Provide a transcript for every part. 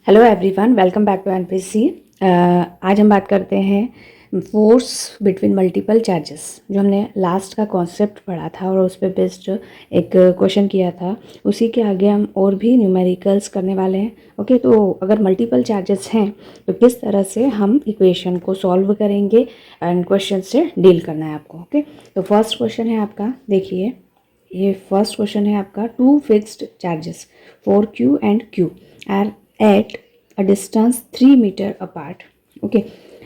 Hello everyone, welcome back to NPC. आज हम बात करते हैं फोर्स बिटवीन मल्टीपल चार्जेस। जो हमने लास्ट का कॉन्सेप्ट पढ़ा था और उस पर बेस्ड एक क्वेश्चन किया था, उसी के आगे हम और भी न्यूमेरिकल्स करने वाले हैं। ओके, तो अगर मल्टीपल चार्जेस हैं तो किस तरह से हम इक्वेशन को सॉल्व करेंगे एंड क्वेश्चन से डील करना है आपको। ओके, तो फर्स्ट क्वेश्चन है आपका, देखिए ये फर्स्ट क्वेश्चन है आपका। Two fixed charges 4q and q are at a distance 3 meter apart. Okay,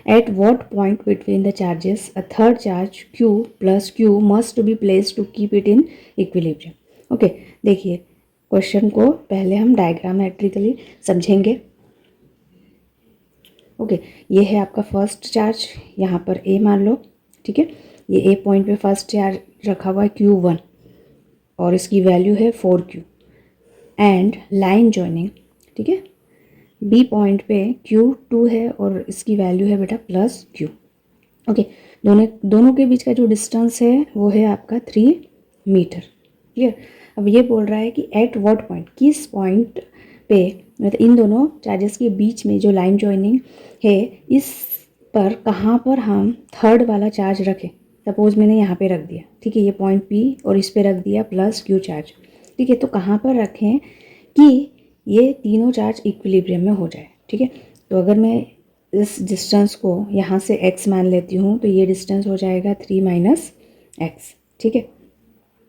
at what point between the charges a third charge q plus q must be placed to keep it in equilibrium. Okay, देखिए question को पहले हम डायग्रामेट्रिकली समझेंगे। Okay, ये है आपका first charge, यहाँ पर a मान लो। ठीक है, ये a पॉइंट पे फर्स्ट चार्ज रखा हुआ है q1 और इसकी वैल्यू है 4q एंड लाइन जॉइनिंग। ठीक है, बी पॉइंट पे Q2 है और इसकी वैल्यू है बेटा प्लस Q। ओके, दोनों के बीच का जो डिस्टेंस है वो है आपका 3 मीटर। क्लियर। अब ये बोल रहा है कि एट व्हाट पॉइंट, किस पॉइंट पे, मतलब इन दोनों चार्जेस के बीच में जो लाइन जॉइनिंग है इस पर कहाँ पर हम थर्ड वाला चार्ज रखें। सपोज मैंने यहाँ पे रख दिया, ठीक है, ये पॉइंट P और इस पे रख दिया प्लस Q चार्ज। ठीक है, तो कहाँ पर रखें कि ये तीनों चार्ज इक्विलिब्रियम में हो जाए। ठीक है, तो अगर मैं इस डिस्टेंस को यहाँ से x मान लेती हूँ तो ये डिस्टेंस हो जाएगा 3 माइनस एक्स। ठीक है,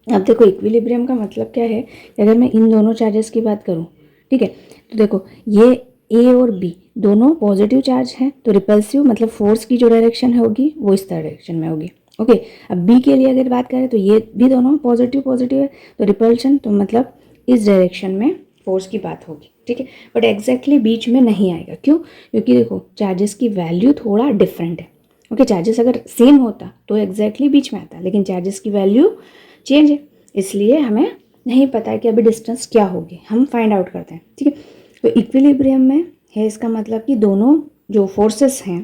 अब देखो इक्विलिब्रियम का मतलब क्या है कि अगर मैं इन दोनों चार्जेस की बात करूँ, ठीक है, तो देखो ये a और b दोनों पॉजिटिव चार्ज हैं, तो रिपल्सिव मतलब फोर्स की जो डायरेक्शन होगी वो इस डायरेक्शन में होगी। ओके, अब b के लिए अगर बात करें तो ये भी दोनों पॉजिटिव है, तो रिपल्शन तो मतलब इस डायरेक्शन में फोर्स की बात होगी। ठीक है, बट एग्जैक्टली बीच में नहीं आएगा। क्यों? क्योंकि देखो चार्जेस की वैल्यू थोड़ा डिफरेंट है। ओके, चार्जेस अगर सेम होता तो एग्जैक्टली बीच में आता, लेकिन चार्जेस की वैल्यू चेंज है, इसलिए हमें नहीं पता है कि अभी डिस्टेंस क्या होगी। हम फाइंड आउट करते हैं। ठीक है, तो इक्विलिब्रियम में है, इसका मतलब कि दोनों जो फोर्सेस हैं,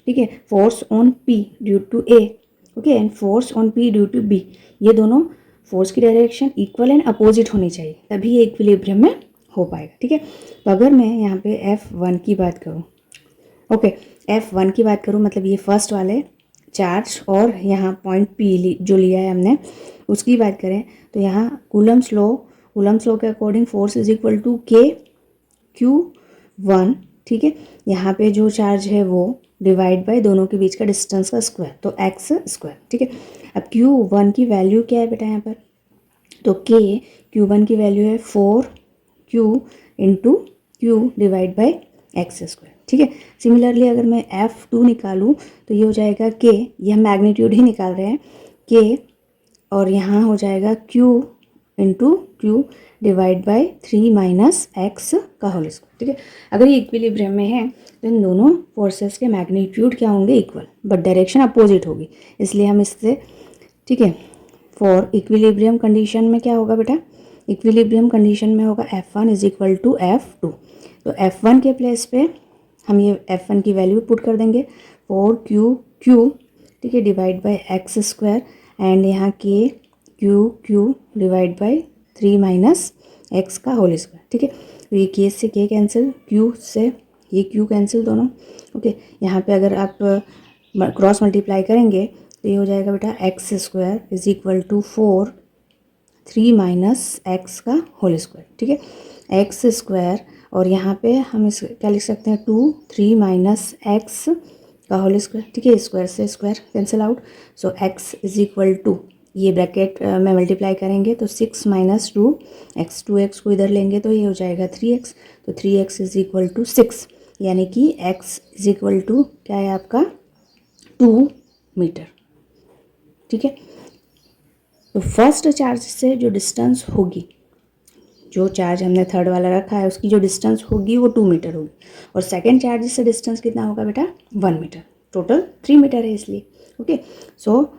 ठीक है, force on P due to A, okay, and force on P due to B, ये दोनों फोर्स की डायरेक्शन इक्वल एंड अपोजिट होनी चाहिए, तभी ये इक्विलिब्रियम में हो पाएगा। ठीक है, तो अगर मैं यहाँ पे F1 की बात करूँ, ओके, F1 की बात करूँ मतलब ये फर्स्ट वाले चार्ज और यहाँ पॉइंट P जो लिया है हमने उसकी बात करें तो यहाँ कूलम्स लॉ के according force is equal to K/Q1। ठीक है, यहाँ पे जो चार्ज है वो डिवाइड बाय दोनों के बीच का डिस्टेंस का स्क्वायर, तो एक्स स्क्वायर। ठीक है, अब Q1 की वैल्यू क्या है बेटा यहाँ पर, तो Q1 की वैल्यू है 4Q into Q divide by x square. ठीक है, सिमिलरली अगर मैं F2 निकालूँ तो ये हो जाएगा K, ये हम मैग्नीट्यूड ही निकाल रहे हैं, K और यहाँ हो जाएगा Q into Q divide by 3 minus x का होल स्क्वायर। ठीक है, अगर ये इक्विलिब्रियम में है तो इन दोनों फोर्सेस के मैग्नीट्यूड क्या होंगे, इक्वल, बट डायरेक्शन अपोजिट होगी, इसलिए हम इससे, ठीक है, फॉर इक्विलिब्रियम कंडीशन में क्या होगा बेटा, इक्विलिब्रियम कंडीशन में होगा F1 is equal to F2। तो F1 के प्लेस पे हम ये F1 की वैल्यू पुट कर देंगे 4Q, ठीक है, divide by x square and यहाँ Q divide by 3 minus x का होल स्क्वायर। ठीक है, तो ये K से K कैंसिल, Q से ये Q कैंसिल दोनों। ओके, यहाँ पे अगर आप क्रॉस मल्टीप्लाई करेंगे तो ये हो जाएगा बेटा x square is equal to 3 minus x का होल स्क्वायर। ठीक है, एक्स स्क्वायर और यहाँ पे हम इस क्या लिख सकते हैं 3 माइनस एक्स का होल स्क्वायर। ठीक है, स्क्वायर से square cancel out, so x is equal to, ये ब्रैकेट में मल्टीप्लाई करेंगे तो 6 माइनस 2x, 2x को इधर लेंगे तो ये हो जाएगा 3x, तो 3x इज इक्वल टू 6, यानी कि x इज इक्वल टू क्या है आपका 2 मीटर। ठीक है, तो फर्स्ट चार्ज से जो डिस्टेंस होगी, जो चार्ज हमने थर्ड वाला रखा है उसकी जो डिस्टेंस होगी वो 2 मीटर होगी, और सेकंड चार्ज से डिस्टेंस कितना होगा बेटा 1 मीटर, टोटल 3 मीटर है इसलिए। Okay, so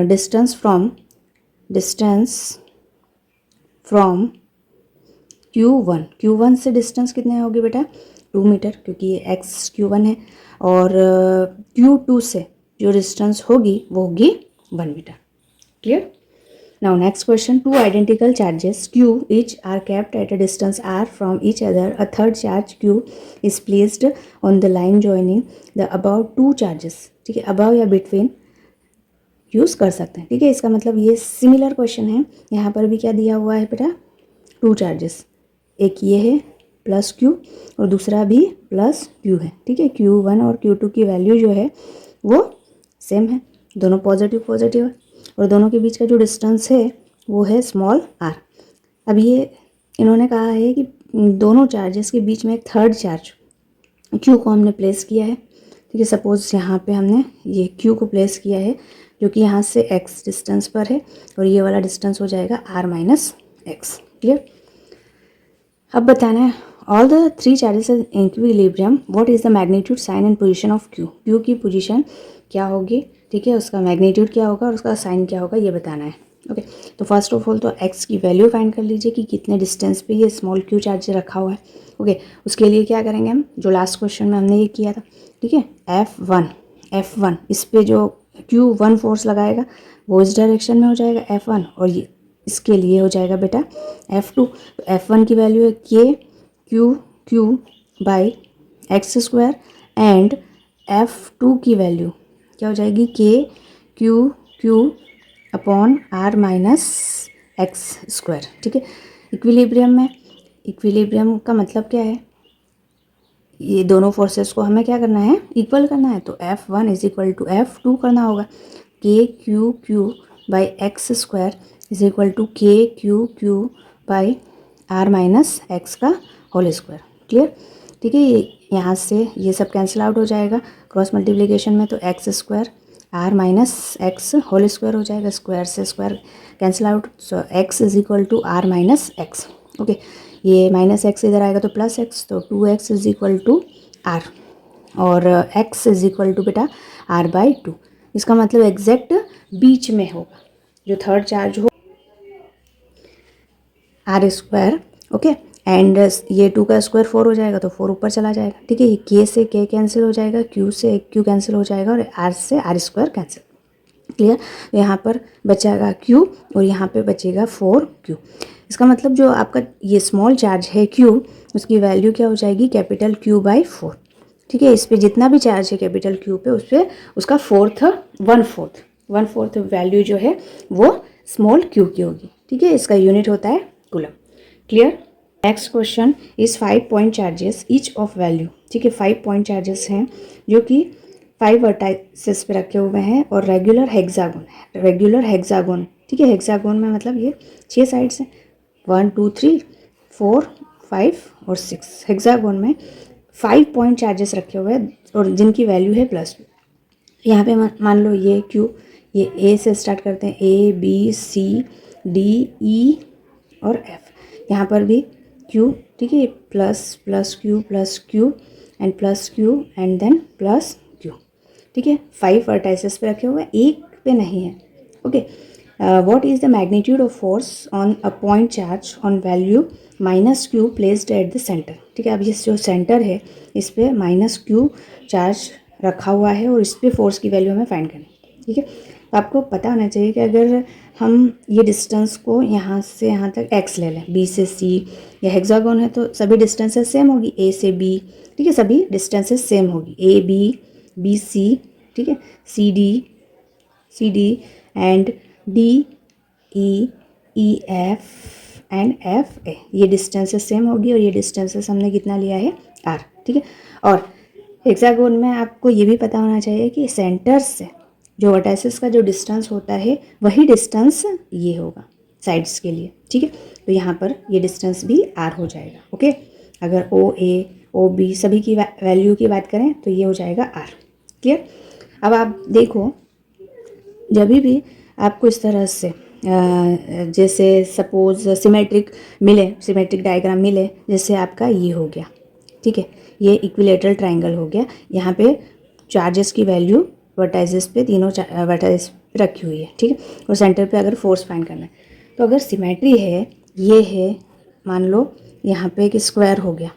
distance from Q1 से डिस्टेंस कितने होगी बेटा 2 मीटर, क्योंकि ये एक्स Q1 है, और Q2 से जो डिस्टेंस होगी वो होगी 1 metre. Clear. Now next question, two identical charges Q each are kept at a distance r from each other. A third charge Q is placed on the line joining the above two charges. ठीक है, above या between use कर सकते हैं. ठीक है, इसका मतलब ये सिमिलर क्वेश्चन है. यहाँ पर भी क्या दिया हुआ है बेटा, टू चार्जेस, एक ये है प्लस क्यू और दूसरा भी प्लस क्यू है. ठीक है, Q1 और Q2 की वैल्यू जो है वो सेम है, दोनों पॉजिटिव पॉजिटिव है और दोनों के बीच का जो डिस्टेंस है वो है स्मॉल r. अब ये इन्होंने कहा है कि दोनों चार्जेस के बीच में एक थर्ड चार्ज Q को हमने प्लेस किया है. ठीक है, सपोज यहाँ पे हमने ये Q को प्लेस किया है जो कि यहाँ से x डिस्टेंस पर है और ये वाला डिस्टेंस हो जाएगा r माइनस एक्स. क्लियर. अब बताना है all the three charges in equilibrium what is the magnitude sign and position of Q. Q की पोजीशन क्या होगी, ठीक है, उसका मैग्नीट्यूड क्या होगा और उसका साइन क्या होगा, ये बताना है. ओके, तो फर्स्ट ऑफ ऑल तो x की वैल्यू फाइंड कर लीजिए कि कितने डिस्टेंस पे ये स्मॉल q चार्ज रखा हुआ है. ओके, उसके लिए क्या करेंगे हम, जो लास्ट क्वेश्चन में हमने ये किया था. ठीक है, F1 इस पे जो Q1 फोर्स लगाएगा वो इस डायरेक्शन में हो जाएगा F1 और ये इसके लिए हो जाएगा बेटा F2. तो F1 की वैल्यू है Q by x square and F2 की वैल्यू क्या हो जाएगी Q upon r minus x square. ठीक है, इक्विलिब्रियम का मतलब क्या है, ये दोनों फोर्सेस को हमें क्या करना है, इक्वल करना है. तो F1 is equal to F2 करना होगा. Q by x square is equal to Q by r minus x का होल स्क्वायर. क्लियर. ठीक है, यहाँ से ये सब कैंसिल आउट हो जाएगा क्रॉस मल्टीप्लिकेशन में. तो x square r minus x whole square हो जाएगा, स्क्वायर से square cancel out. So x is equal to r minus x. Okay, ये माइनस एक्स इधर आएगा तो प्लस एक्स, तो 2x is equal to r और x इज इक्वल टू बेटा r बाई 2. इसका मतलब एग्जैक्ट बीच में होगा जो थर्ड चार्ज हो r स्क्वायर. ओके, एंड ये 2 का स्क्वायर 4 हो जाएगा तो 4 ऊपर चला जाएगा. ठीक है, ये k से k कैंसिल हो जाएगा, q से q कैंसिल हो जाएगा और r से r स्क्वायर कैंसिल. क्लियर. तो यहाँ पर बचेगा q और यहाँ पे बचेगा 4q. इसका मतलब जो आपका ये स्मॉल चार्ज है q, उसकी वैल्यू क्या हो जाएगी, कैपिटल Q बाई 4. ठीक है, इस पर जितना भी चार्ज है कैपिटल Q पे, उस पर उसका वन फोर्थ वैल्यू जो है वो स्मॉल q की होगी. ठीक है, इसका यूनिट होता है coulomb. Clear. Next question is 5 point charges each of value. ठीक है, 5 पॉइंट चार्जेस हैं जो कि 5 वर्टाइसेस पे रखे हुए हैं और रेगुलर हेक्सागोन. ठीक है, हेक्सागोन में मतलब ये 6 साइड्स हैं, 1 2 3 4 5 और 6. हेक्सागोन में 5 पॉइंट चार्जेस रखे हुए हैं और जिनकी वैल्यू है +2. यहाँ पे मान लो ये Q, ये A से स्टार्ट करते हैं, A B C D E और F. यहाँ पर भी Q. ठीक है, plus Q and plus Q and then plus Q. ठीक है, 5 वर्टाइसेस पे रखे हुए हैं, एक पे नहीं है. Okay, what is the magnitude of force on a point charge on value -Q placed at the centre. ठीक है, अब ये जो सेंटर है इस पर -Q चार्ज रखा हुआ है और इस पर फोर्स की वैल्यू हमें फाइंड करनी. ठीक है, तो आपको पता होना चाहिए कि अगर हम ये डिस्टेंस को यहाँ से यहाँ तक x ले लें, B से C, या हेक्सागोन है तो सभी डिस्टेंसेस सेम होगी, A से B. ठीक है, सभी डिस्टेंसेस सेम होगी, A B C. ठीक है, C D and D E F and F A. ये डिस्टेंसेस सेम होगी और ये डिस्टेंसेस हमने कितना लिया है, R. ठीक है, और हेक्सागोन में आपको ये भी पता होना चाहिए कि सेंटर से जो वर्टाइसेस का जो डिस्टेंस होता है वही डिस्टेंस ये होगा साइड्स के लिए. ठीक है, तो यहाँ पर ये डिस्टेंस भी r हो जाएगा. ओके, अगर OA OB सभी की वैल्यू की बात करें तो ये हो जाएगा r. क्लियर. अब आप देखो, जब भी आपको इस तरह से जैसे सपोज सिमेट्रिक डायग्राम मिले, जैसे आपका ये हो गया. ठीक है, ये इक्विलेटरल ट्राइंगल हो गया. यहाँ पे चार्जेस की वैल्यू वर्टाइसेस पे तीनों वर्टाइस रखी हुई है. ठीक है, और सेंटर पे अगर फोर्स फाइंड करना है तो अगर सिमेट्री है, ये है मान लो यहाँ पे एक स्क्वायर हो गया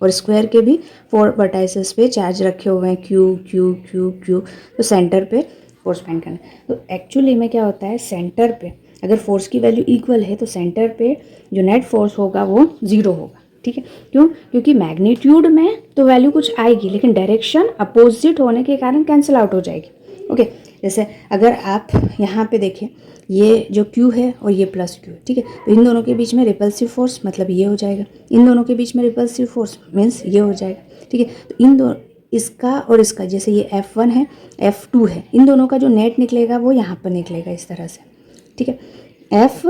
और स्क्वायर के भी 4 वर्टाइसेस पे चार्ज रखे हुए हैं, Q. तो सेंटर पे फोर्स फाइंड करना है. तो एक्चुअली में क्या होता है, सेंटर पे अगर फोर्स की वैल्यू इक्वल है तो सेंटर पे जो नेट फोर्स होगा वो 0 होगा, ठीक है। क्यों? क्योंकि मैग्नीट्यूड में तो वैल्यू कुछ आएगी लेकिन डायरेक्शन अपोजिट होने के कारण कैंसिल आउट हो जाएगी। ओके, जैसे अगर आप यहाँ पे देखें, ये जो Q है और ये प्लस Q है, ठीक है, तो इन दोनों के बीच में रिपल्सिव फोर्स मतलब ये हो जाएगा, इन दोनों के बीच में रिपल्सिव फोर्स मीन्स ये हो जाएगा, ठीक है। तो इन दो इसका और इसका, जैसे ये F1 है F2 है, इन दोनों का जो नेट निकलेगा वो यहाँ पर निकलेगा इस तरह से, ठीक है, F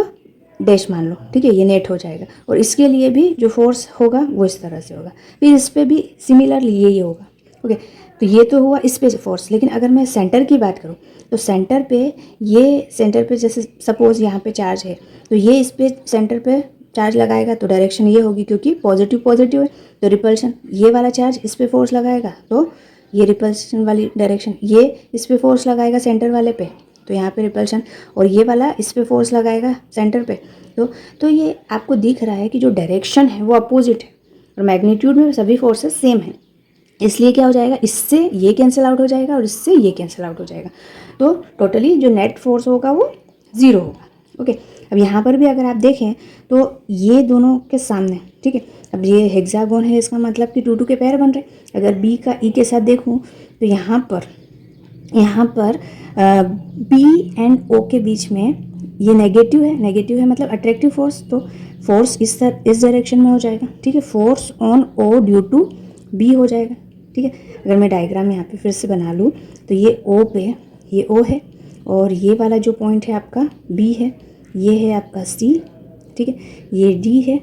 डैश मान लो, ठीक है, ये नेट हो जाएगा। और इसके लिए भी जो फोर्स होगा वो इस तरह से होगा, फिर इस पर भी सिमिलरली ये होगा। ओके, तो ये तो हुआ इस पे फोर्स। लेकिन अगर मैं सेंटर की बात करूँ तो सेंटर पे जैसे सपोज यहाँ पे चार्ज है तो ये इस पे सेंटर पे चार्ज लगाएगा तो डायरेक्शन ये होगी, क्योंकि पॉजिटिव पॉजिटिव है तो रिपल्शन, ये वाला चार्ज इस पे फोर्स लगाएगा तो ये रिपल्शन वाली डायरेक्शन, ये इस पे फोर्स लगाएगा सेंटर वाले पे तो यहाँ पे रिपल्शन, और ये वाला इस पे फोर्स लगाएगा सेंटर पे तो ये आपको दिख रहा है कि जो डायरेक्शन है वो अपोजिट है और मैग्नीट्यूड में सभी फोर्सेस सेम है। इसलिए क्या हो जाएगा, इससे ये कैंसिल आउट हो जाएगा और इससे ये कैंसिल आउट हो जाएगा, तो टोटली जो नेट फोर्स होगा वो 0 होगा। ओके, अब यहाँ पर भी अगर आप देखें तो ये दोनों के सामने, ठीक है, अब ये हेक्सागोन है, इसका मतलब कि 2 2 के पैर बन रहे। अगर बी का ई के साथ देखूँ तो यहाँ पर बी एंड ओ के बीच में ये नेगेटिव है मतलब अट्रैक्टिव फोर्स, तो फोर्स इस डायरेक्शन में हो जाएगा, ठीक है, force on O due to B हो जाएगा, ठीक है। अगर मैं डायग्राम यहाँ पे फिर से बना लूँ तो ये ओ पे ये ओ है और ये वाला जो पॉइंट है आपका बी है, ये है आपका सी, ठीक है, ये डी है,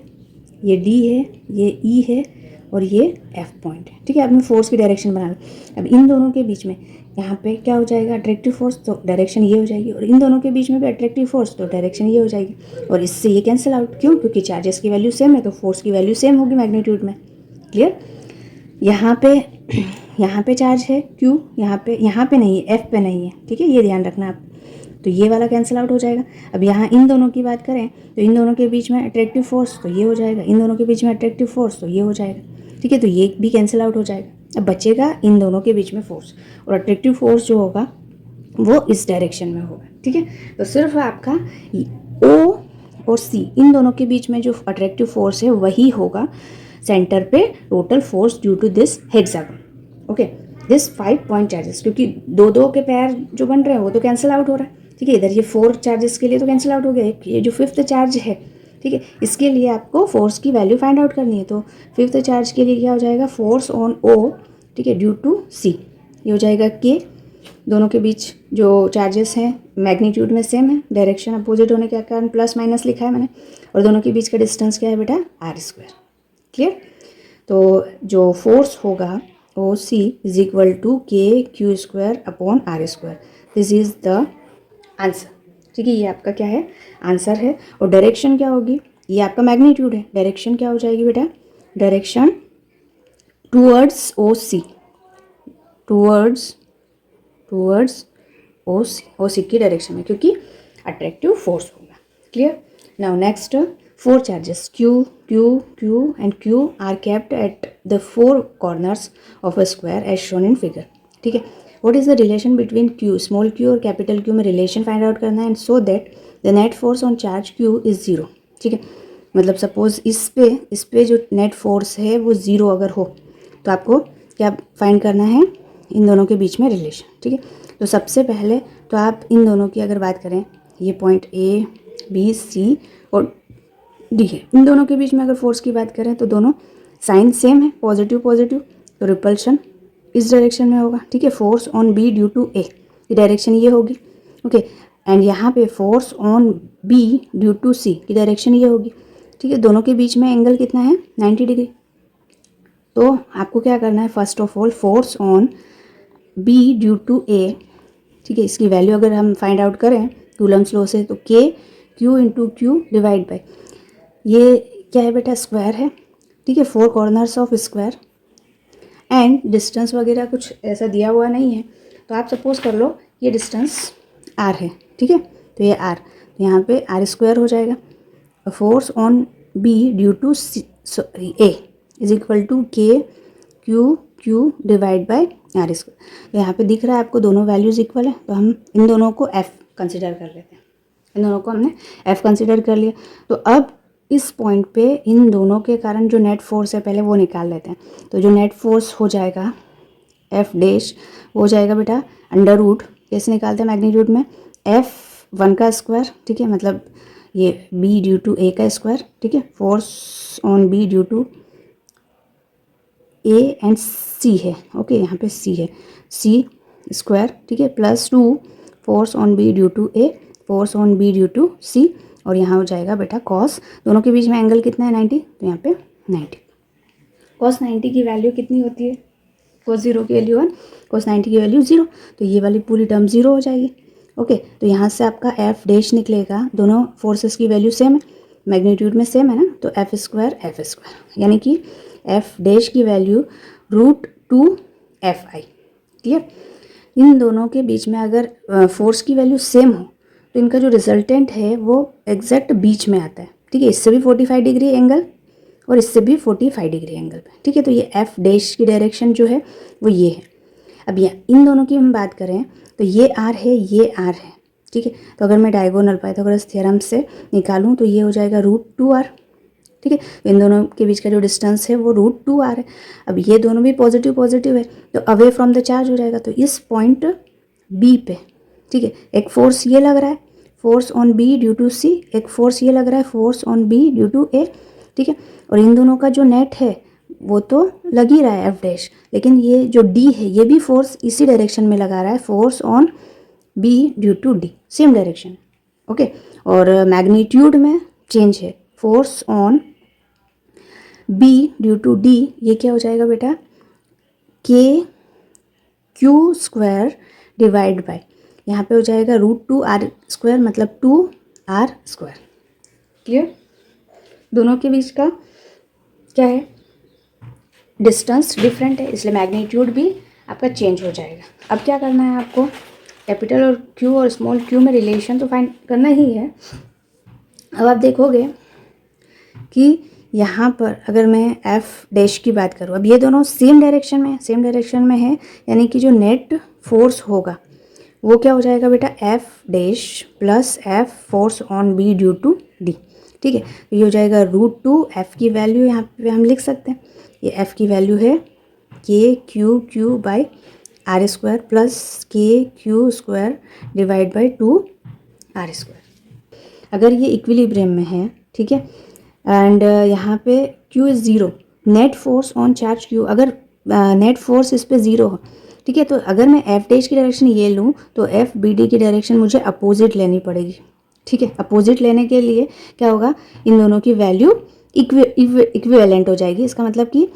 ये डी है, ये ई है और ये एफ पॉइंट है, ठीक है। अब मैं फोर्स की डायरेक्शन बना लूँ। अब इन दोनों के बीच में यहाँ पे क्या हो जाएगा, अट्रैक्टिव फोर्स, तो डायरेक्शन ये हो जाएगी, और इन दोनों के बीच में भी अट्रैक्टिव फोर्स तो डायरेक्शन ये हो जाएगी, और इससे ये कैंसिल आउट। क्यों? क्योंकि चार्जेस की वैल्यू सेम है तो फोर्स की वैल्यू सेम होगी मैग्नीट्यूड में। क्लियर? यहाँ पे चार्ज है Q, यहाँ पे नहीं है, F पे नहीं है, ठीक है, ये ध्यान रखना आप। तो ये वाला कैंसिल आउट हो जाएगा। अब यहाँ इन दोनों की बात करें तो इन दोनों के बीच में अट्रैक्टिव फोर्स तो ये हो जाएगा, इन दोनों के बीच में अट्रैक्टिव फोर्स तो ये हो जाएगा, ठीक है, तो ये भी कैंसिल आउट हो जाएगा। अब बचेगा इन दोनों के बीच में फोर्स, और अट्रैक्टिव फोर्स जो होगा वो इस डायरेक्शन में होगा, ठीक है। तो सिर्फ आपका O और C इन दोनों के बीच में जो अट्रैक्टिव फोर्स है वही होगा सेंटर पे total force due to this hexagon. Okay, this 5 point charges, क्योंकि 2 2 के पैर जो बन रहे हैं वो तो कैंसिल आउट हो रहा है, ठीक है। इधर ये 4 चार्जेस के लिए तो कैंसिल आउट हो गया, ये जो 5th चार्ज है, ठीक है, इसके लिए आपको फोर्स की वैल्यू फाइंड आउट करनी है। तो 5th चार्ज के लिए क्या हो जाएगा, फोर्स ऑन O, ठीक है, ड्यू टू C, ये हो जाएगा K। दोनों के बीच जो चार्जेस हैं मैग्नीट्यूड में सेम है, डायरेक्शन अपोजिट होने के कारण प्लस माइनस लिखा है मैंने, और दोनों के बीच का डिस्टेंस क्या है बेटा, r²। क्लियर? तो जो फोर्स होगा O C is equal to KQ² upon r²। This is the answer, ठीक है, ये आपका क्या है, आंसर है। और डायरेक्शन क्या होगी, ये आपका मैग्नीट्यूड है, डायरेक्शन क्या हो जाएगी बेटा, डायरेक्शन टूवर्ड्स ओ सी, टूवर्ड्स ओ सी की डायरेक्शन में, क्योंकि अट्रैक्टिव फोर्स होगा। Clear? Now next 4 charges Q, Q, Q and Q are kept at the 4 corners of a square as shown in figure, ठीक है। What is the relation between Q, small q और capital Q में relation find out करना है, and so that the net force on charge Q is 0, ठीक है। मतलब suppose इस पे जो नेट फोर्स है वो 0 अगर हो तो आपको क्या फाइंड करना है, इन दोनों के बीच में रिलेशन, ठीक है। तो सबसे पहले तो आप इन दोनों की अगर बात करें, ये पॉइंट A, B, C और D है, इन दोनों के बीच में अगर फोर्स की बात करें तो दोनों साइन सेम है, पॉजिटिव पॉजिटिव, तो रिपल्शन इस डायरेक्शन में होगा, ठीक है। Force on B due to A, ये डायरेक्शन ये होगी, ओके। एंड यहाँ पे force on B due to C की डायरेक्शन ये होगी, ठीक है। दोनों के बीच में एंगल कितना है, 90 डिग्री। तो आपको क्या करना है, first of all force on B due to A, ठीक है, इसकी वैल्यू अगर हम फाइंड आउट करें कूलम्स लॉ से तो KQ into Q divide by, ये क्या है बेटा, स्क्वायर है, ठीक है, 4 corners of square, and distance वगैरह कुछ ऐसा दिया हुआ नहीं है, तो आप सपोज कर लो ये डिस्टेंस r है, ठीक है, तो ये r, तो यहाँ पे r² हो जाएगा। Force on B due to A is equal to KQ divide by r²। तो यहाँ पे दिख रहा है आपको दोनों वैल्यूज़ इक्वल है, तो हम इन दोनों को F कंसिडर कर लेते हैं। इन दोनों को हमने F कंसिडर कर लिया। तो अब इस पॉइंट पे इन दोनों के कारण जो नेट फोर्स है पहले वो निकाल लेते हैं। तो जो नेट फोर्स हो जाएगा F डैश वो हो जाएगा बेटा अंडर रूट, कैसे निकालते हैं मैग्नीट्यूड में, F1 का स्क्वायर, ठीक है, मतलब ये B ड्यू टू A का स्क्वायर, ठीक है, force on B due to A and C है, ओके, यहाँ पे C है, C स्क्वायर, ठीक है, plus 2 force on B due to A, force on B due to C, और यहाँ हो जाएगा बेटा कॉस, दोनों के बीच में एंगल कितना है 90, तो यहाँ पे 90। कॉस 90 की वैल्यू कितनी होती है, कॉस 0 की वैल्यू 1, कॉस 90 की वैल्यू 0, तो ये वाली पूरी टर्म 0 हो जाएगी। ओके, तो यहाँ से आपका F डैश निकलेगा, दोनों फोर्सेस की वैल्यू सेम है, मैग्नीट्यूड में सेम है ना, तो F स्क्वायर, यानी कि F डैश की वैल्यू √2FI। क्लियर। इन दोनों के बीच में अगर फोर्स की वैल्यू सेम हो तो इनका जो रिजल्टेंट है वो एग्जैक्ट बीच में आता है, ठीक है, इससे भी 45 डिग्री एंगल और इससे भी 45 डिग्री एंगल पे, ठीक है। तो ये F डैश की डायरेक्शन जो है वो ये है। अब ये इन दोनों की हम बात करें तो ये R है, ये R है, ठीक है। तो अगर मैं डायगोनल पाइथागोरस थ्योरम से निकालूं तो ये हो जाएगा √2R, ठीक है। इन दोनों के बीच का जो डिस्टेंस है वो √2R है। अब ये दोनों भी पॉजिटिव पॉजिटिव है तो अवे फ्रॉम द चार्ज हो जाएगा। तो इस पॉइंट B पे, ठीक है, एक फोर्स ये लग रहा है, force on B due to C, एक फोर्स ये लग रहा है, force on B due to A, ठीक है। और इन दोनों का जो नेट है वो तो लग ही रहा है F डैश, लेकिन ये जो D है ये भी फोर्स इसी डायरेक्शन में लगा रहा है, force on B due to D, same direction, okay. और मैग्नीट्यूड में चेंज है, force on B due to D, ये क्या हो जाएगा बेटा, KQ स्क्वायर डिवाइड बाय, यहाँ पे हो जाएगा √2R स्क्वायर, मतलब 2R स्क्वायर। क्लियर। दोनों के बीच का क्या है, डिस्टेंस डिफरेंट है, इसलिए मैग्नीट्यूड भी आपका चेंज हो जाएगा। अब क्या करना है आपको, कैपिटल और Q और स्मॉल q में रिलेशन तो फाइंड करना ही है। अब आप देखोगे कि यहाँ पर अगर मैं F डैश की बात करूँ, अब ये दोनों सेम डायरेक्शन में है, यानी कि जो नेट फोर्स होगा वो क्या हो जाएगा बेटा, F dash plus F force on B due to D, ठीक है। तो ये हो जाएगा √2, F की वैल्यू यहाँ पे हम लिख सकते हैं, ये F की वैल्यू है KQ by R square plus KQ square divide by 2R square. अगर ये इक्विलिब्रियम में है, ठीक है, एंड यहाँ पे Q is 0, net force on charge Q, अगर नेट फोर्स इस पे 0 हो, ठीक है, तो अगर मैं F डैश की डायरेक्शन ये लूँ तो F B D की डायरेक्शन मुझे अपोजिट लेनी पड़ेगी, ठीक है। अपोजिट लेने के लिए क्या होगा, इन दोनों की वैल्यू इक्विवेलेंट हो जाएगी। इसका मतलब कि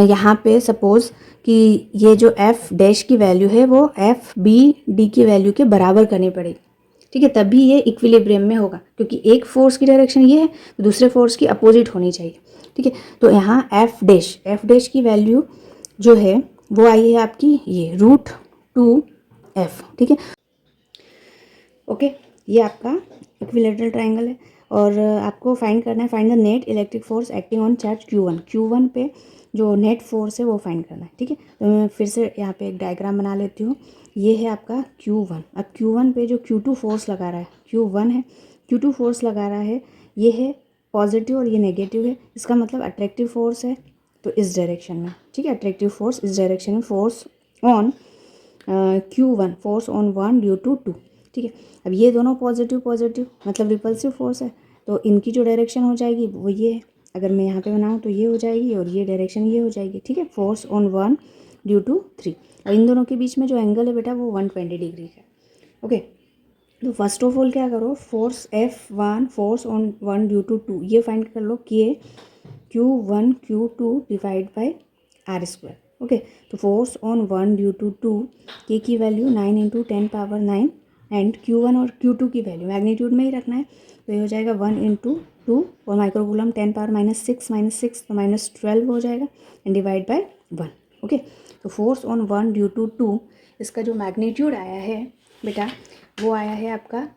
यहाँ पे सपोज़ कि ये जो F डैश की वैल्यू है वो F B D की वैल्यू के बराबर करनी पड़ेगी, ठीक है, तभी ये इक्विलिब्रियम में होगा, क्योंकि एक फोर्स की डायरेक्शन ये है तो दूसरे फोर्स की अपोजिट होनी चाहिए, ठीक है। तो यहाँ F डैश की वैल्यू जो है वो आई है आपकी ये √2F, ठीक है, ओके। ये आपका इक्विलेटरल ट्रायंगल है और आपको फाइंड करना है, find the net electric force acting on charge Q1 पे जो नेट फोर्स है वो फाइंड करना है, ठीक है। तो मैं फिर से यहाँ पे एक डायग्राम बना लेती हूँ। ये है आपका Q1, अब Q1 पे जो Q2 फोर्स लगा रहा है, Q1 है, Q2 फोर्स लगा रहा है, ये है पॉजिटिव और ये नेगेटिव है, इसका मतलब अट्रैक्टिव फोर्स है तो इस डायरेक्शन में, ठीक है, अट्रैक्टिव फोर्स इस डायरेक्शन में, force on Q1, force on 1 due to 2, ठीक है। अब ये दोनों पॉजिटिव मतलब रिपल्सिव फोर्स है, तो इनकी जो डायरेक्शन हो जाएगी वो ये है, अगर मैं यहाँ पे बनाऊँ तो ये हो जाएगी और ये डायरेक्शन ये हो जाएगी, ठीक है, फोर्स ऑन 1 ड्यू टू 3। और इन दोनों के बीच में जो एंगल है बेटा वो 120 डिग्री है, ओके। तो फर्स्ट ऑफ ऑल क्या करो, force F1 force on 1 due to 2 ये फाइंड कर लो कि Q1 Q2 divide by R square, okay. तो फोर्स ऑन 1 ड्यू टू 2 के की वैल्यू 9 × 10⁻9 एंड Q1 और Q2 की वैल्यू मैग्नीट्यूड में ही रखना है, तो ये हो जाएगा 1 × 2 और माइक्रोकूलम 10⁻6 तो -12 हो जाएगा एंड डिवाइड बाय 1, ओके। तो फोर्स ऑन 1 ड्यू टू 2 इसका जो मैग्नीट्यूड आया है बेटा वो आया है आपका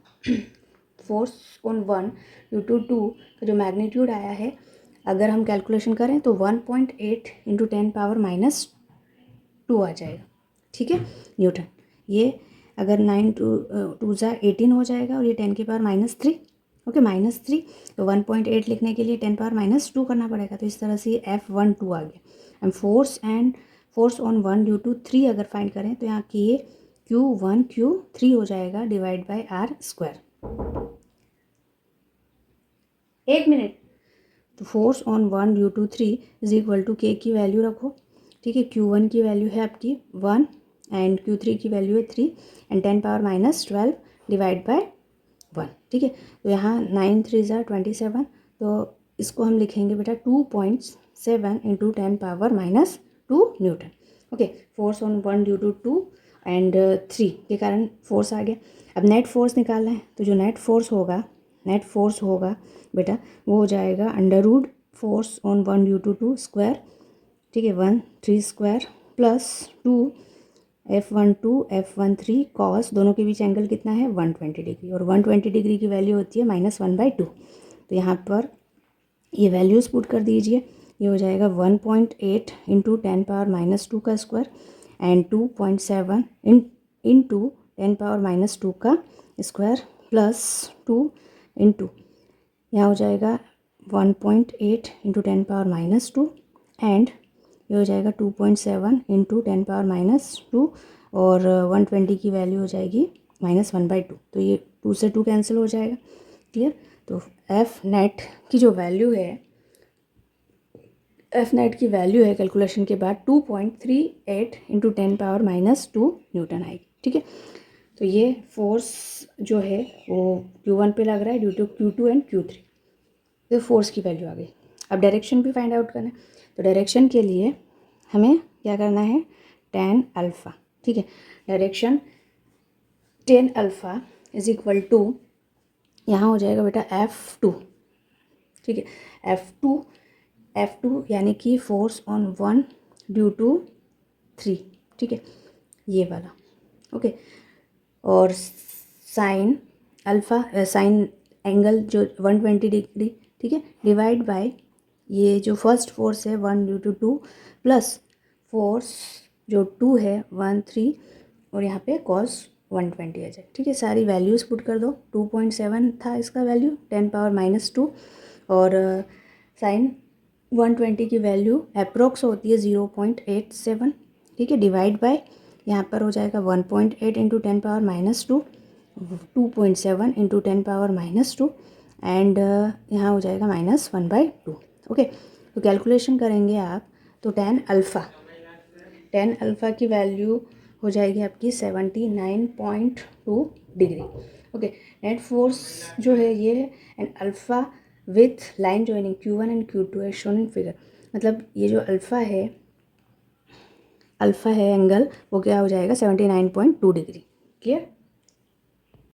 फोर्स ऑन 1 ड्यू टू 2 का जो मैग्नीट्यूड आया है, अगर हम कैलकुलेशन करें तो 1.8 × 10⁻⁻2 आ जाएगा, ठीक है, न्यूटन। ये अगर 9 टू ज़ा 18 हो जाएगा और ये 10 की पावर -3, ओके -3, तो 1.8 लिखने के लिए 10 पावर -2 करना पड़ेगा। तो इस तरह से ये F12 आ गया। फोर्स ऑन 1 ड्यू टू 3 अगर फाइंड करें तो यहाँ की ये Q1 Q3 हो जाएगा डिवाइड बाई R²। 1 मिनट। तो force on 1 due to 3 is equal to K की वैल्यू रखो, ठीक है। Q1 की वैल्यू है आपकी 1 एंड Q3 की वैल्यू है 3 एंड 10 पावर -12 डिवाइड बाय 1, ठीक है। तो यहाँ 9 3 ज़ा 27, तो इसको हम लिखेंगे बेटा 2.7 into 10 power -2 newton, okay. Force on 1 due to 2 and 3 के कारण फोर्स आ गया। अब नेट फोर्स निकालना है, तो जो नेट फोर्स होगा बेटा वो हो जाएगा under root force on 1 due to 2 square, ठीक है, 1 3 square plus 2 F12 F13 cos, दोनों के बीच एंगल कितना है 120 डिग्री, और 120 डिग्री की वैल्यू होती है -1/2। तो यहाँ पर ये वैल्यूज़ पुट कर दीजिए। ये हो जाएगा 1.8 इंटू 10 पावर -2 का स्क्वायर एंड 2.7 इंटू 10 पावर -2 का स्क्वायर प्लस 2 इंटू, यहाँ हो जाएगा 1.8 इंटू 10 पावर -2 एंड ये हो जाएगा 2.7 इंटू 10 पावर -2 और 120 की वैल्यू हो जाएगी -1/2। तो ये 2 से 2 कैंसिल हो जाएगा, क्लियर। तो एफ नेट की जो वैल्यू है, कैलकुलेशन के बाद 2.38 इंटू 10 पावर -2 न्यूटन आएगी, ठीक है। तो ये फोर्स जो है वो Q1 पे लग रहा है due to Q2 and Q3। तो फोर्स की वैल्यू आ गई। अब डायरेक्शन भी फाइंड आउट करना है। तो डायरेक्शन के लिए हमें क्या करना है, tan अल्फ़ा, ठीक है। Direction tan alpha is equal to, यहाँ हो जाएगा बेटा F2, ठीक है। F2 यानी कि फोर्स ऑन 1 ड्यू टू 3, ठीक है, ये वाला, ओके। और साइन अल्फ़ा, साइन एंगल जो 120 डिग्री, ठीक है, डिवाइड बाय ये जो फर्स्ट फोर्स है 1 ड्यू टू 2 प्लस फोर्स जो 2 है 1 3 और यहाँ पे कॉस 120 आ जाए, ठीक है। सारी वैल्यूज़ पुट कर दो। 2.7 था इसका वैल्यू 10 पावर -2 और साइन 120 की वैल्यू अप्रोक्स होती है 0.87, ठीक है, डिवाइड बाय यहाँ पर हो जाएगा 1.8 into 10 power -2, 2.7 into 10 power -2 and यहाँ हो जाएगा -1/2, ओके। तो कैलकुलेशन करेंगे आप तो tan अल्फ़ा की वैल्यू हो जाएगी आपकी 79.2 डिग्री, ओके। नेट फोर्स जो है ये है and alpha with line joining Q1 and Q2 है शोन इन फिगर। मतलब ये जो अल्फ़ा है एंगल वो क्या हो जाएगा 79.2 डिग्री, क्लियर।